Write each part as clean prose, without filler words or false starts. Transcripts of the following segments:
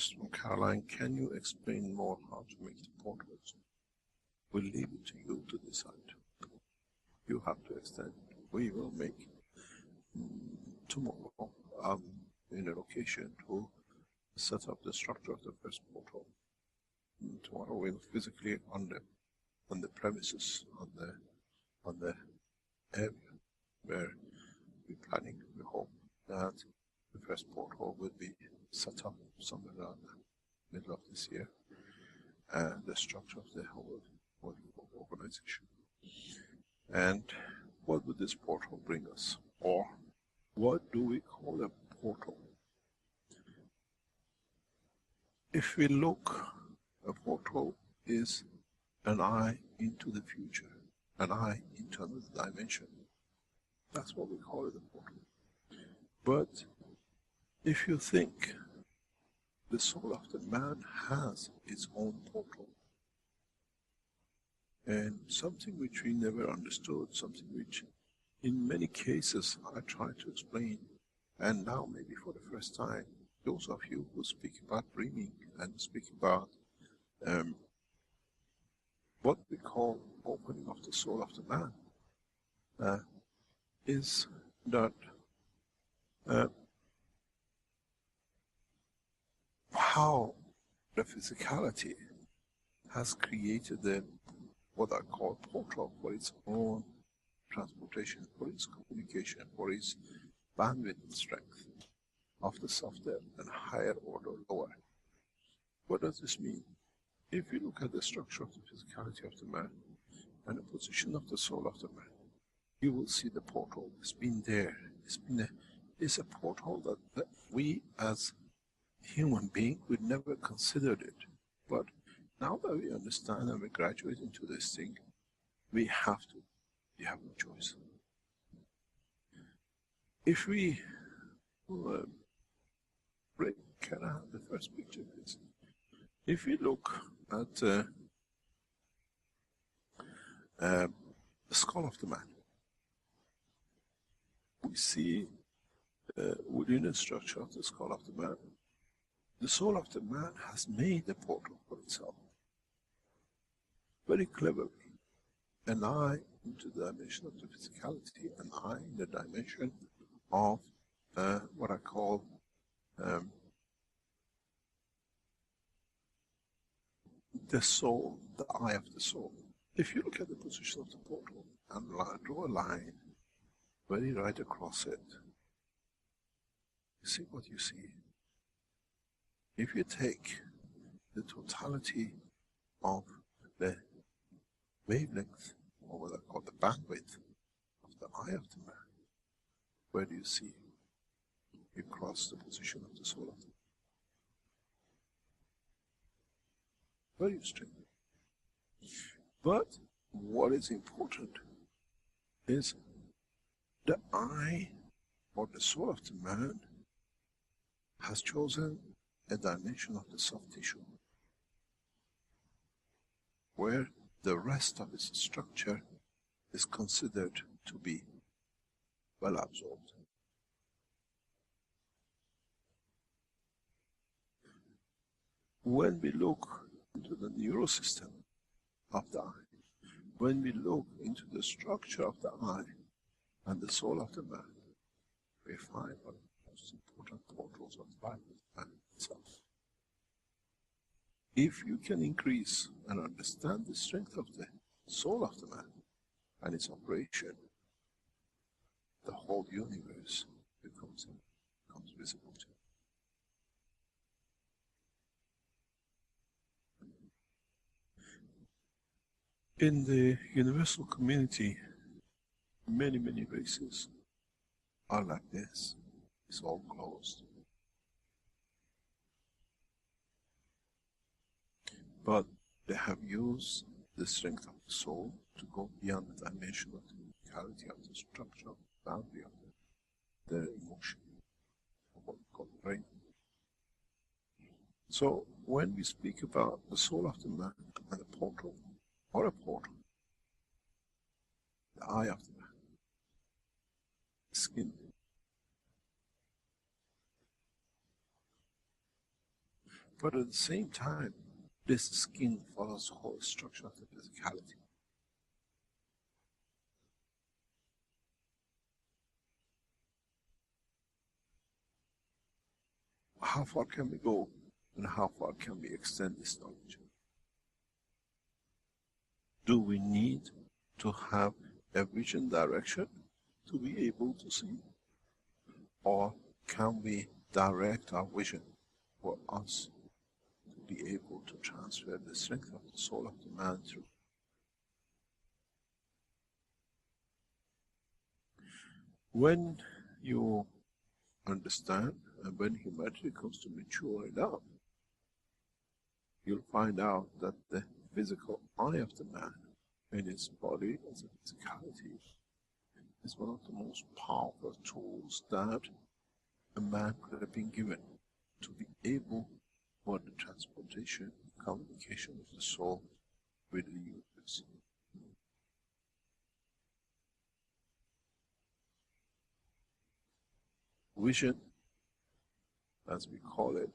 request from Caroline, can you explain more how to make the portals? We'll leave it to you to decide. You have to extend. We will make tomorrow in a location to set up the structure of the first portal. Tomorrow we'll physically on the premises, on the area where we're planning. We hope that the first portal will be set up somewhere around the middle of this year, and the structure of the whole organization. And what would this portal bring us? Or what do we call a portal? If we look, a portal is an eye into the future, an eye into another dimension. That's what we call it, a portal. But if you think, the soul of the man has its own portal. And something which we never understood, something which in many cases I try to explain, and now maybe for the first time, those of you who speak about dreaming and speak about what we call opening of the soul of the man, is that how the physicality has created what I call portal for its own transportation, for its communication, for its bandwidth strength of the softer and higher order lower. What does this mean? If you look at the structure of the physicality of the man and the position of the soul of the man, you will see the portal. It's been there. It's a portal that we as human beings would never considered it. But now that we understand and we graduate into this thing, we have to. We have no choice. If we can I have the first picture, please? If we look at the skull of the man, we see within the structure of the skull of the man, the soul of the man has made a portal for itself. Very cleverly. An eye into the dimension of the physicality, an eye in the dimension of what I call the soul, the eye of the soul. If you look at the position of the portal and draw a line very right across it, you see what you see. If you take the totality of the wavelength, or what I call the bandwidth of the eye of the man, where do you see? You cross the position of the soul of the man. Very strange. But what is important is the eye or the soul of the man has chosen a dimension of the soft tissue where the rest of its structure is considered to be well absorbed. When we look into the neural system of the eye, when we look into the structure of the eye and the soul of the man, we find one of the most important portals of the Bible and itself. If you can increase and understand the strength of the soul of the man and its operation, the whole universe becomes visible to you. In the universal community, many races are like this. It's all closed. But they have used the strength of the soul to go beyond the dimension of the physicality of the structure, of the boundary of their emotion, of what we call the brain. So when we speak about the soul of the man and the portal, or a portal, the eye of the man, the skin, But at the same time, this skin follows the whole structure of the physicality. How far can we go and how far can we extend this knowledge? Do we need to have a vision direction to be able to see? Or can we direct our vision for us to be able to transfer the strength of the soul of the man through? When you understand, and when humanity comes to mature enough, you'll find out that the physical eye of the man in his body as a physicality is one of the most powerful tools that a man could have been given to be able for the transportation, communication of the soul with the universe. Vision, as we call it,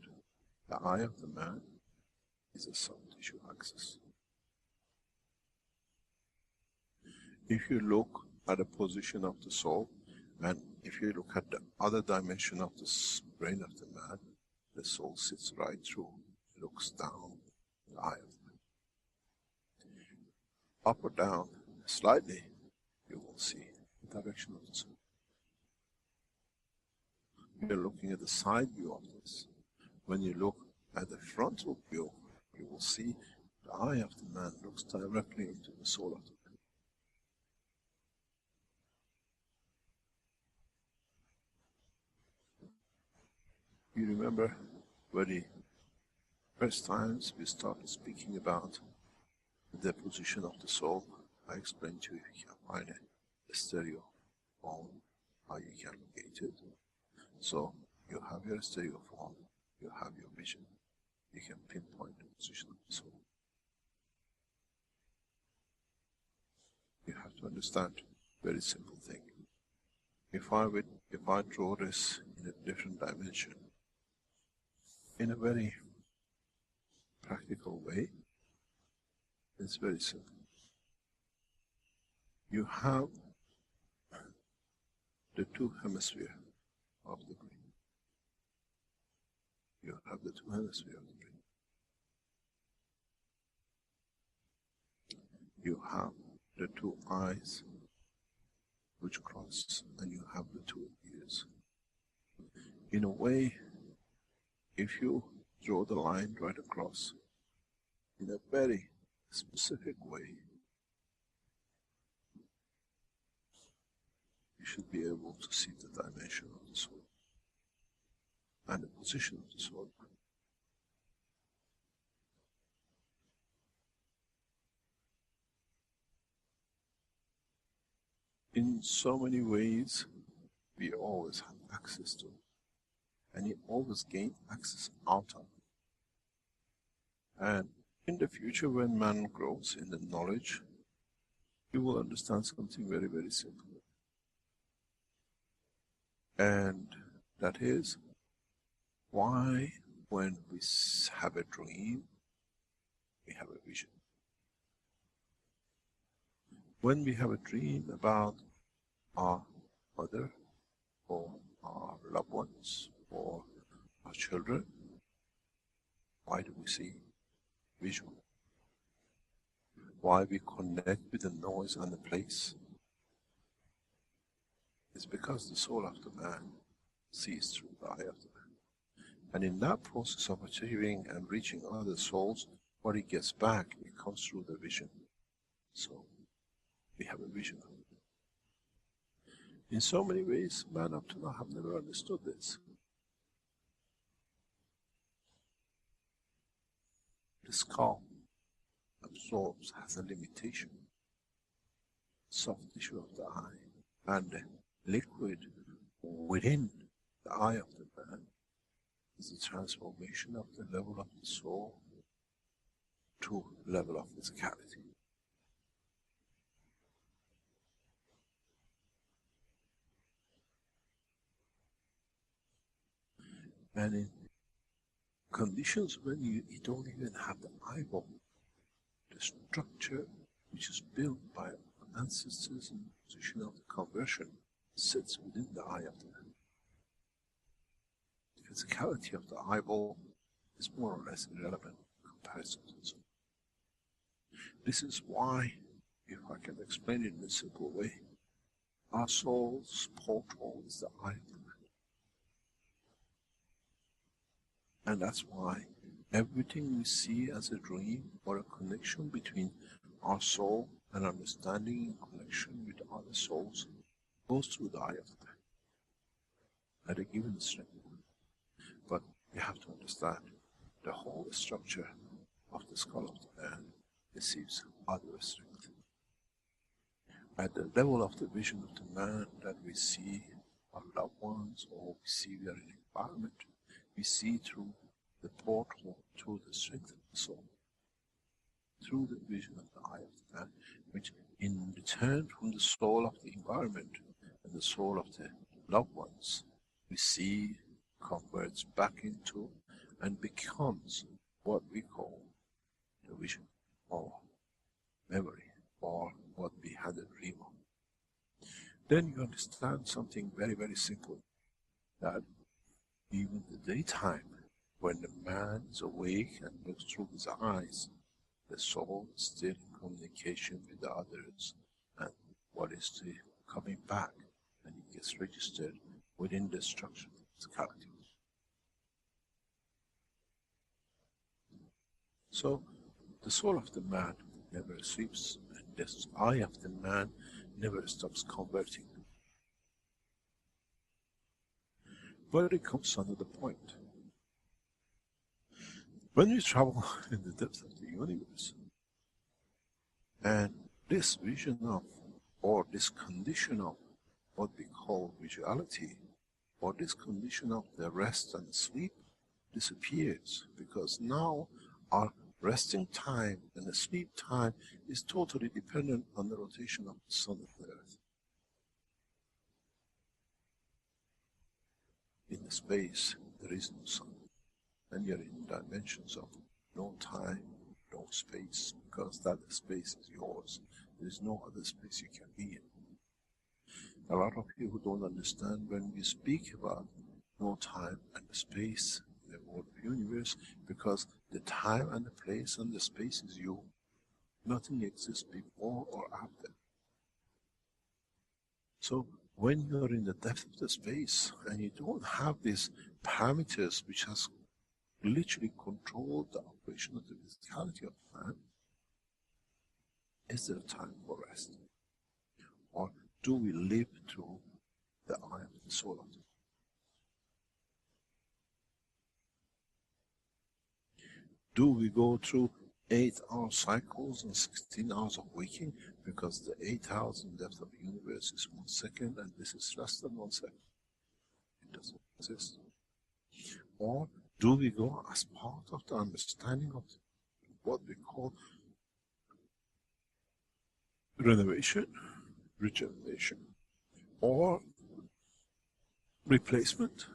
the eye of the man, is a soft tissue axis. If you look at the position of the soul, and if you look at the other dimension of the brain of the man, the soul sits right through, looks down the eye of the man. Up or down, slightly, you will see the direction of the soul. You're looking at the side view of this. When you look at the frontal view, you will see the eye of the man looks directly into the soul of the man. You remember very first times we started speaking about the position of the soul. I explained to you, if you can find a stereo phone, how you can locate it. So you have your stereo phone, you have your vision, you can pinpoint the position of the soul. You have to understand a very simple thing. If I draw this in a different dimension, in a very practical way, it's very simple. You have the two hemispheres of the brain. You have the two hemispheres of the brain. You have the two eyes which cross, and you have the two ears. In a way, if you draw the line right across in a very specific way, you should be able to see the dimension of the soul and the position of the soul. In so many ways, we always have access to it. And you always gain access out of it. And in the future, when man grows in the knowledge, he will understand something very, very simple. And that is why when we have a dream, we have a vision. When we have a dream about our mother or our loved ones or our children, why do we see visual? Why we connect with the noise and the place? It's because the soul of the man sees through the eye of the man. And in that process of achieving and reaching other souls, what he gets back, it comes through the vision. So we have a vision of it. In so many ways, man up to now have never understood this. The skull absorbs, has a limitation. Soft tissue of the eye and the liquid within the eye of the man is the transformation of the level of the soul to level of physicality. And conditions when you don't even have the eyeball. The structure which is built by ancestors in the position of the conversion sits within the eye of the man. The physicality of the eyeball is more or less irrelevant in comparison to this. This is why, if I can explain it in a simple way, our soul's portal is the eye of the man. And that's why everything we see as a dream or a connection between our soul and understanding in connection with other souls goes through the eye of the man at a given strength. But you have to understand the whole structure of the skull of the man receives other strength. At the level of the vision of the man that we see our loved ones, or we see we are in an environment, we see through the portal, through the strength of the soul, through the vision of the eye of the man, which in return from the soul of the environment and the soul of the loved ones, we see converts back into and becomes what we call the vision or memory or what we had a dream of. Then you understand something very, very simple, that even the daytime, when the man is awake and looks through his eyes, the soul is still in communication with the others, and what is still coming back, and it gets registered within the structure of physicality. So the soul of the man never sleeps, and the eye of the man never stops converting. But it comes another point. When we travel in the depths of the universe, and this vision of, or this condition of what we call visuality, or this condition of the rest and sleep disappears, because now our resting time and the sleep time is totally dependent on the rotation of the sun and the earth. In the space, there is no sun, and you're in dimensions of no time, no space, because that space is yours. There is no other space you can be in. A lot of people don't understand when we speak about no time and space in the world of the universe, because the time and the place and the space is you. Nothing exists before or after. So when you're in the depth of the space and you don't have these parameters which has literally controlled the operation of the physicality of man, is there time for rest? Or do we live through the eye of the soul of the man? Do we go through 8-hour cycles and 16 hours of waking, because the 8 hours in depth of the universe is 1 second, and this is less than 1 second? It doesn't exist. Or do we go as part of the understanding of what we call renovation, regeneration, or replacement?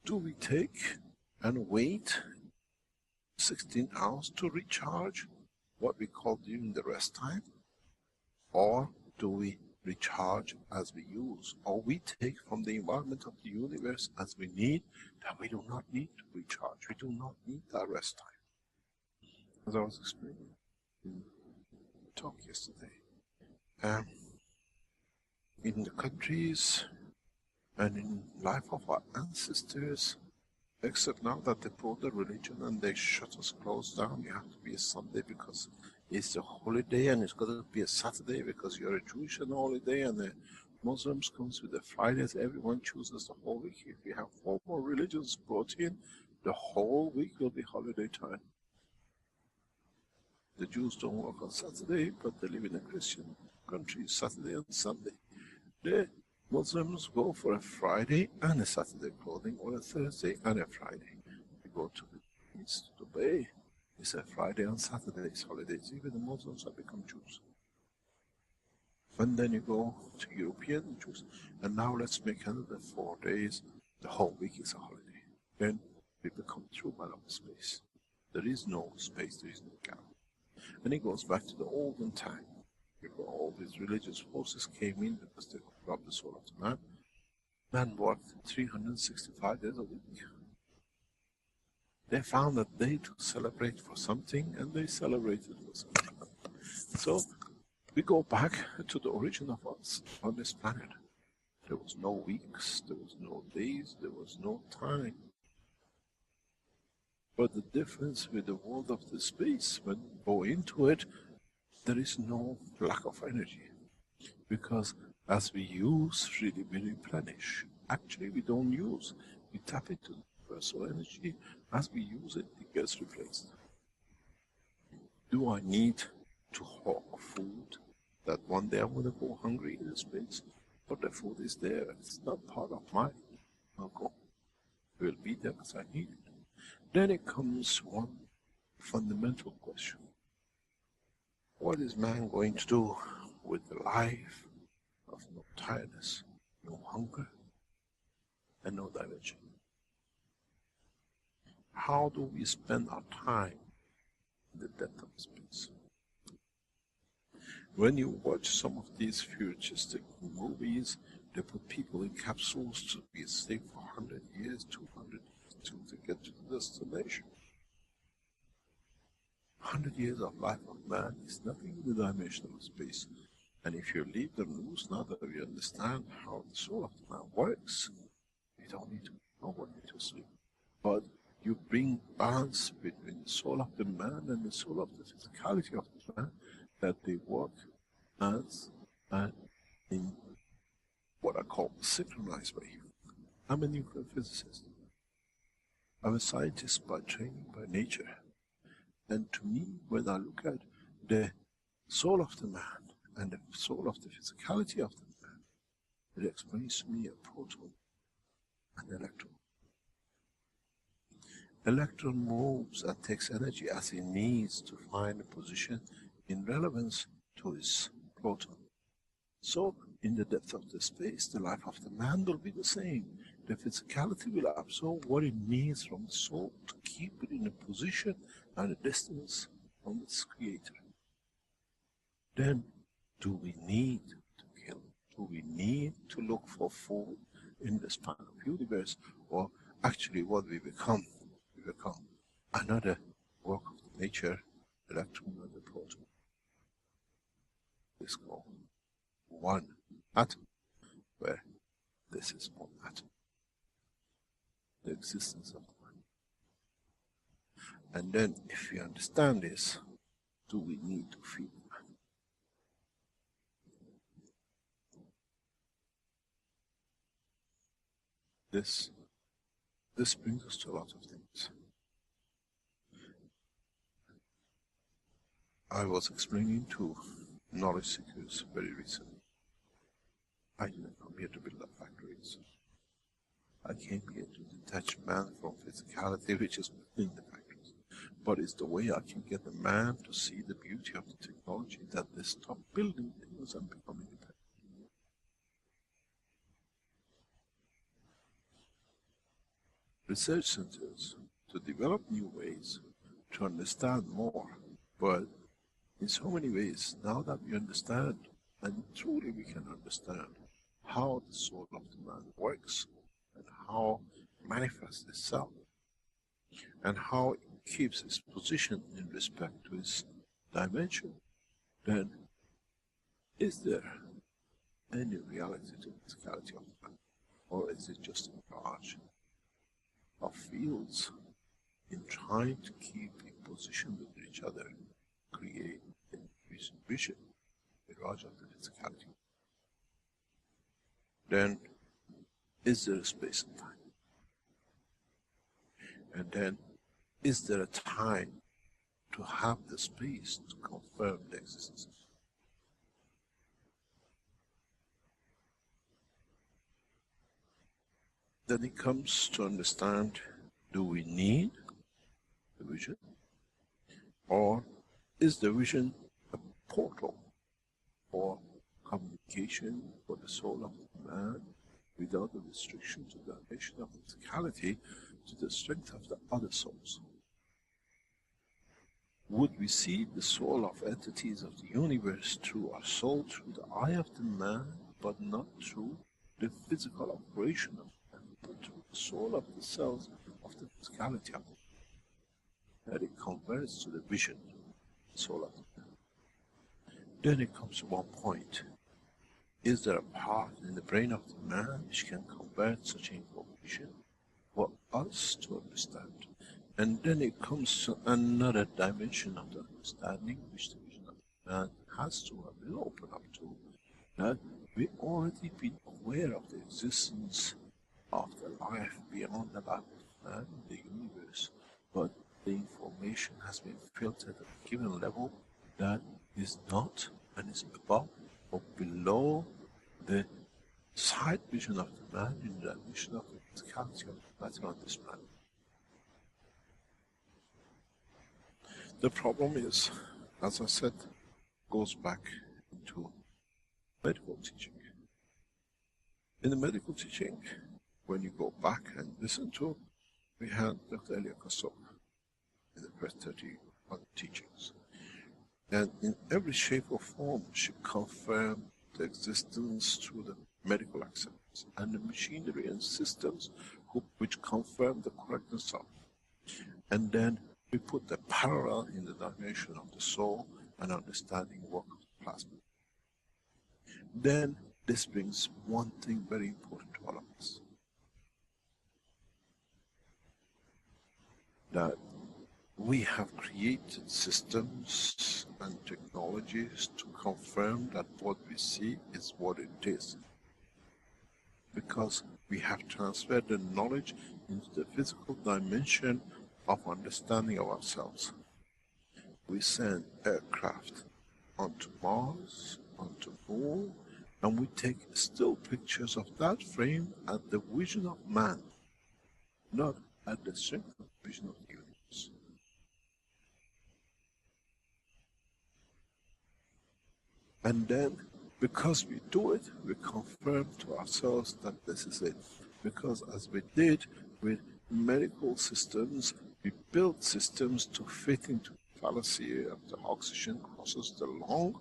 Do we take and wait 16 hours to recharge, what we call during the rest time? Or do we recharge as we use, or we take from the environment of the universe as we need, that we do not need to recharge, we do not need that rest time? As I was explaining in the talk yesterday, in the countries and in life of our ancestors, except now that they brought the religion and they shut us closed down, you have to be a Sunday because it's a holiday, and it's got to be a Saturday because you're a Jewish and holiday, and the Muslims comes with the Fridays. Everyone chooses the whole week. If you have 4 more religions brought in, the whole week will be holiday time. The Jews don't work on Saturday, but they live in a Christian country, Saturday and Sunday. The Muslims go for a Friday and a Saturday clothing, or a Thursday and a Friday. You go to the East, to Dubai, it's a Friday and Saturday's holidays. Even the Muslims have become Jews. And then you go to European Jews, and now let's make another 4 days. The whole week is a holiday. Then we become true man of space. There is no space, there is no gap. And it goes back to the olden time, before all these religious forces came in because they corrupt the soul of the man. Man worked 365 days a week. They found a day to celebrate for something, and they celebrated for something. So we go back to the origin of us on this planet. There was no weeks, there was no days, there was no time. But the difference with the world of the space, when you go into it, there is no lack of energy. Because as we use, really we replenish. Actually we don't use. We tap into the universal energy. As we use it, it gets replaced. Do I need to hawk food that one day I'm going to go hungry in space? But the food is there. It's not part of my go. It will be there as I need it. Then it comes one fundamental question. What is man going to do with the life of no tiredness, no hunger, and no dimension? How do we spend our time in the depth of space? When you watch some of these futuristic movies, they put people in capsules to be asleep for 100 years, 200 years to get to the destination. 100 years of life of man is nothing in the dimension of space. And if you leave them loose, now that we understand how the soul of the man works, you don't need to nobody to sleep. But you bring balance between the soul of the man and the soul of the physicality of the man, that they work as in what I call synchronized way. I'm a nuclear physicist. I'm a scientist by training, by nature. And to me, when I look at the soul of the man and the soul of the physicality of the man, it explains to me a proton and electron. Electron moves and takes energy as it needs to find a position in relevance to its proton. So, in the depth of the space, the life of the man will be the same. The physicality will absorb what it needs from the soul to keep it in a position and a distance from its creator. Then, do we need to kill? Do we need to look for food in the span of universe? Or actually what we become another work of nature, electron and the proton. This called one atom, where this is one atom. The existence of the mind. And then, if we understand this, do we need to feed the man? This brings us to a lot of things. I was explaining to knowledge seekers very recently. I didn't come here to build up factories. I came here to detach man from physicality, which is building the factories. But it's the way I can get the man to see the beauty of the technology that they stop building things and become independent. Research centers to develop new ways to understand more, but in so many ways, now that we understand, and truly we can understand how the soul of the man works, and how it manifests itself, and how it keeps its position in respect to its dimension, then is there any reality to the physicality of the man? Or is it just a mirage of fields in trying to keep in position with each other, create a vision, mirage of the physicality? Then, is there a space and time? And then, is there a time to have the space to confirm the existence? Then it comes to understand, do we need the vision? Or is the vision a portal for communication for the soul of the man without the restriction to the dimension of physicality, to the strength of the other souls. Would we see the soul of entities of the universe through our soul, through the eye of the man, but not through the physical operation of the man, but through the soul of the cells of the physicality of it, that it converts to the vision, the soul of the man. Then it comes to one point. Is there a part in the brain of the man which can convert such information for us to understand? And then it comes to another dimension of the understanding which the vision of the man has to or will open up to, that we already been aware of the existence of the life beyond the life of man in the universe, but the information has been filtered at a given level that is not and is above or below the sight vision of the man in the dimension of the physicality of the matter on this planet. The problem is, as I said, goes back into medical teaching. In the medical teaching, when you go back and listen to, we had Dr. Elia Kosov in the first 31 teachings. And in every shape or form, she confirmed the existence through the medical acceptance and the machinery and systems which confirm the correctness of. And then we put the parallel in the dimension of the soul and understanding work of the plasma. Then this brings one thing very important to all of us. That we have created systems and technologies to confirm that what we see is what it is. Because we have transferred the knowledge into the physical dimension of understanding of ourselves. We send aircraft onto Mars, onto Moon, and we take still pictures of that frame at the vision of man, not at the strength of the vision of the universe. And then, because we do it, we confirm to ourselves that this is it. Because as we did with medical systems, we built systems to fit into the fallacy of the oxygen crosses the lung,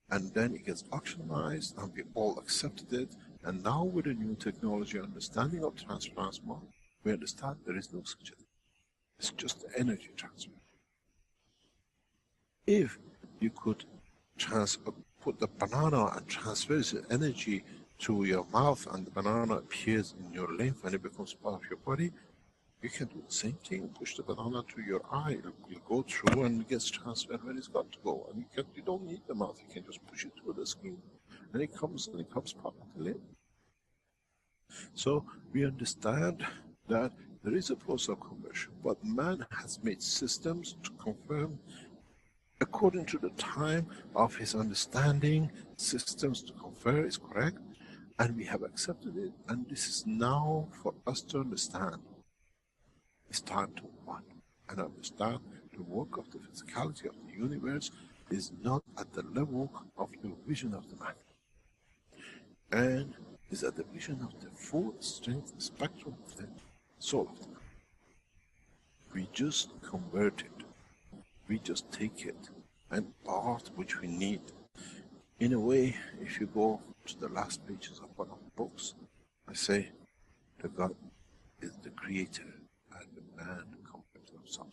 and then it gets oxygenized, and we all accepted it. And now with the new technology understanding of transplasma, we understand there is no such a thing. It's just energy transfer. If you could put the banana and transfer the energy through your mouth, and the banana appears in your lymph and it becomes part of your body, you can do the same thing. Push the banana to your eye, it will go through and it gets transferred where it's got to go. And you don't need the mouth, you can just push it through the skin, and it comes part of the lymph. So we understand that there is a process of conversion, but man has made systems to confirm according to the time of his understanding, systems to confer is correct, and we have accepted it, and this is now for us to understand. It's time to one and understand the work of the physicality of the universe is not at the level of the vision of the man, and is at the vision of the full strength spectrum of the soul of the man. We just convert it. We just take it and part which we need. In a way, if you go to the last pages of one of the books, I say that God is the creator and the man converts himself.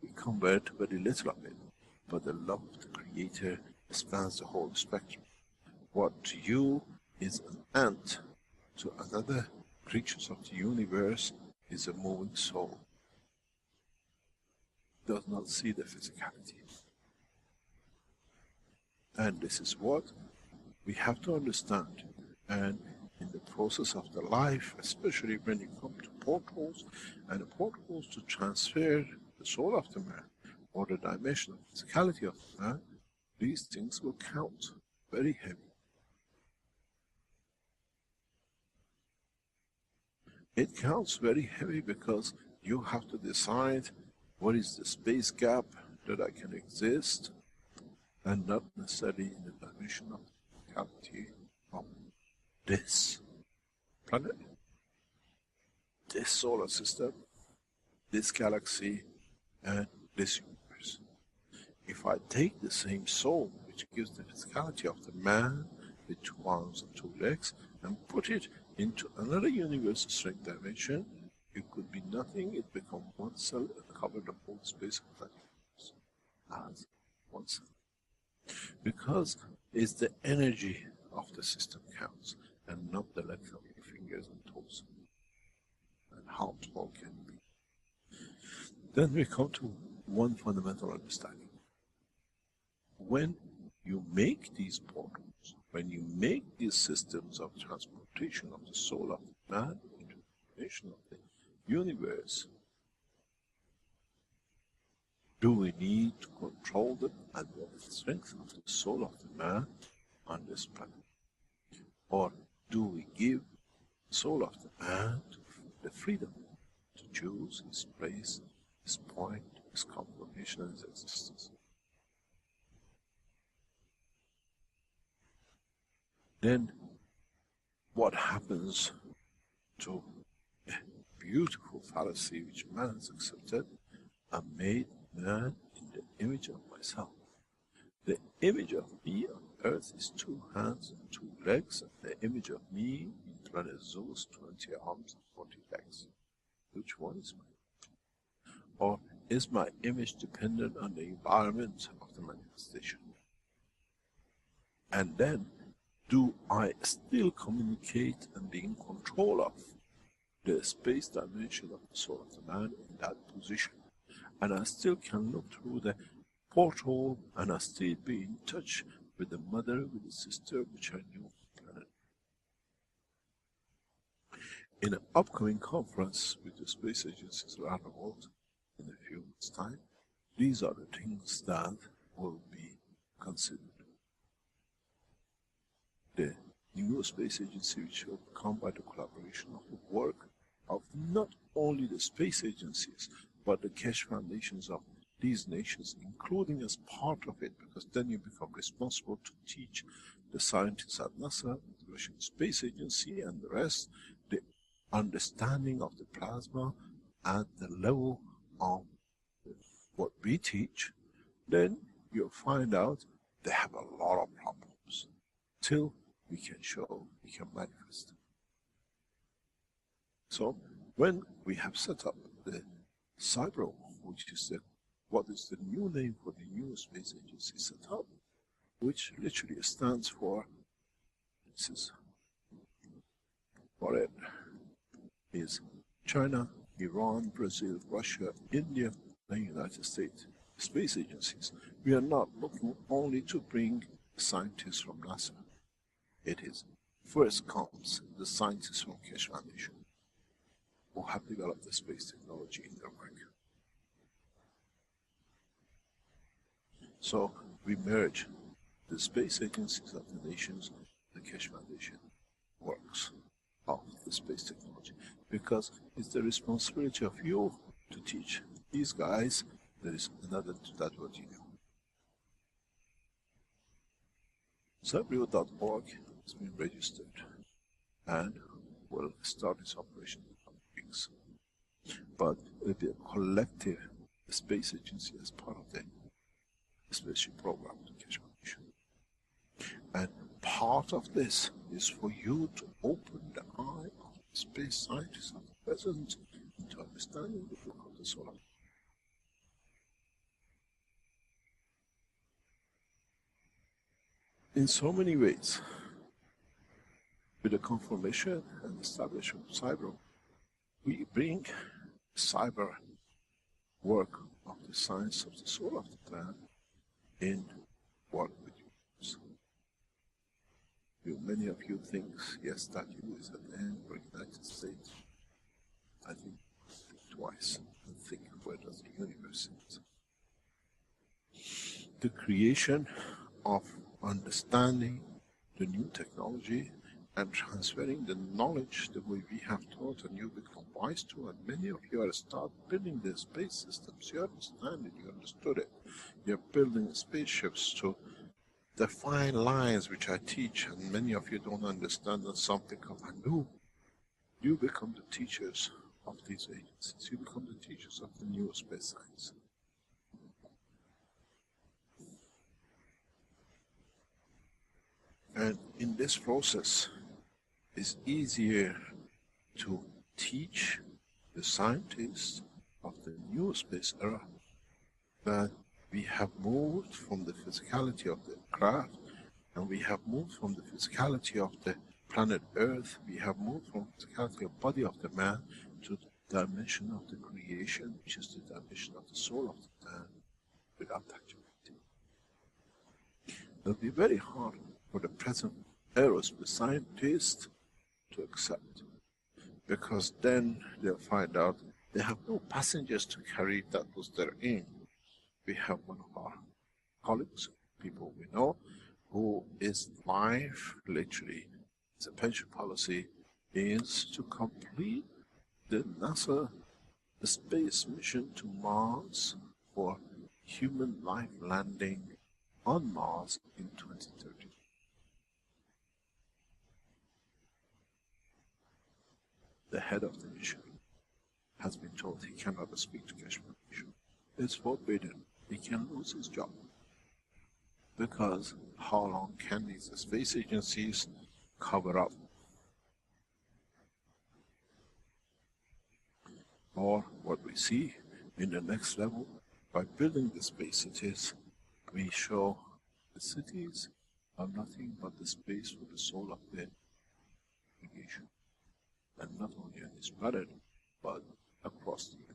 We convert very little of it, but the love of the creator spans the whole spectrum. What to you is an ant, to another creatures of the universe is a moving soul. Does not see the physicality. And this is what we have to understand. And in the process of the life, especially when you come to portals, and the portals to transfer the soul of the man, or the dimension of physicality of the man, these things will count very heavy. It counts very heavy because you have to decide what is the space gap that I can exist, and not necessarily in the dimension of the physicality of this planet. this solar system, this galaxy, and this universe. If I take the same soul, which gives the physicality of the man with 2 arms and 2 legs, and put it into another universe strength dimension, it could be nothing, it becomes one cell and cover the whole space of that universe as one cell. Because it's the energy of the system counts, and not the length of your fingers and toes, and how tall can it be. Then we come to one fundamental understanding. When you make these portals, when you make these systems of transportation of the soul of the man into the formation of the universe, do we need to control them and what is the strength of the soul of the man on this planet? Or do we give the soul of the man the freedom to choose his place, his point, his confirmation and his existence? Then what happens to a beautiful fallacy which man has accepted? I made man in the image of myself. The image of me on earth is 2 hands and 2 legs, and the image of me in planet Zeus, 20 arms and 40 legs. Which one is mine? Or is my image dependent on the environment of the manifestation? And then, do I still communicate and be in control of the space dimension of the soul of the man in that position? And I still can look through the portal and I still be in touch with the mother, with the sister, which I knew on the planet. In an upcoming conference with the space agencies around the world in a few months' time, these are the things that will be considered. The new space agency, which will come by the collaboration of the work of not only the space agencies, but the Keshe foundations of these nations, including as part of it, because then you become responsible to teach the scientists at NASA, the Russian Space Agency, and the rest, the understanding of the plasma at the level of what we teach. Then you'll find out they have a lot of problems till we can show, we can manifest. So when we have set up the Cybro, which is what is the new name for the new space agency set up, which literally stands for, this is what it is: China, Iran, Brazil, Russia, India, and United States space agencies. We are not looking only to bring scientists from NASA. It is first comes the scientists from Keshe Foundation, who have developed the space technology in their work. So we merge the space agencies of the nations, the Keshe Foundation works of the space technology, because it's the responsibility of you to teach these guys. There is another to that what you know. Cybro.org has been registered and will start its operation in a couple of weeks. But it will be a collective space agency as part of the spaceship program to Keshe Foundation. And part of this is for you to open the eye of the space scientists of the present into understanding the book of the solar. In so many ways, with the confirmation and establishment of Cybro, we bring cyber work of the science of the soul of the planet in work with you. Many of you think, yes, that you is at the end for United States. I think twice and think, where does the universe sit? The creation of understanding the new technology and transferring the knowledge the way we have taught and you become wise to, and many of you are start building the space systems. You understand it, you understood it. You're building spaceships to define lines which I teach, and many of you don't understand, and some become anew. You become the teachers of these agencies. You become the teachers of the new space science. And in this process, it's easier to teach the scientists of the new space era that we have moved from the physicality of the craft, and we have moved from the physicality of the planet Earth, we have moved from the physicality of body of the man to the dimension of the creation, which is the dimension of the soul of the man, without actuality. It'll be very hard for the present aerospace scientists to accept, because then they'll find out they have no passengers to carry that was their aim. We have one of our colleagues, people we know, who is life, literally, it's a pension policy, is to complete the NASA space mission to Mars for human life landing on Mars in 2030. The head of the mission has been told he cannot speak to Keshe. It's forbidden. He can lose his job. Because how long can these space agencies cover up? Or what we see in the next level, by building the space cities, we show the cities are nothing but the space for the soul of the creation. And not only on this planet, but across the